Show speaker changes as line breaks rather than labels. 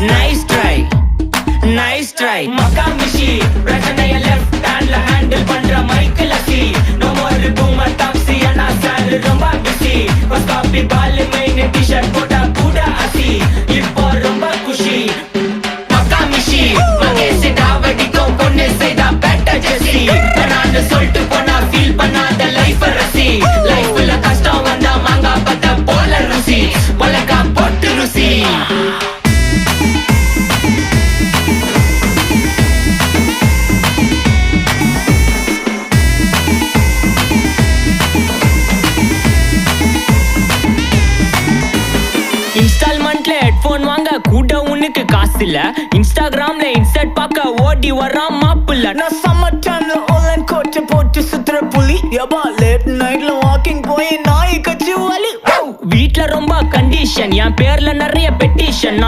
nice try nice try Makamishi பிரச்சனைய left handல handle பண்ற Michael அசி no more boomer taxi ana sir ரொம்ப busy first copy ball main t-shirt போட்டா கூட அசி இப்போ ரொம்ப குஷி Makamishi மகேஷ் டாவடிக்கோ பொண்ணு செய்தா பெட்டர் ஜெசி நான் சொல்லிட்டு போனா ஃபீல் பண்ணாத லைஃப் ரசி லைஃப்ல கஷ்டம் வந்தா மாங்கா பத்த போல ருசி மொளகா போட்டு ருசி இன்ஸ்டால்மெண்ட்ல ஹெட்போன் வாங்க கூட உனக்கு காசு இல்ல இன்ஸ்டாகிராம்ல இன்ஸ்டன்ட் பார்க்க ஓடி வரான் மாப்பிள்ள
நான் சம்மர் டைம்ல ஆன்லைன் கோட்டை போட்டு சுத்துற புலி யபா லேட் நைட்ல வாக்கிங் போய் நாய் கச்சி வலி
வீட்ல ரொம்ப கண்டிஷன் என் பேர்ல நிறைய பெட்டிஷன்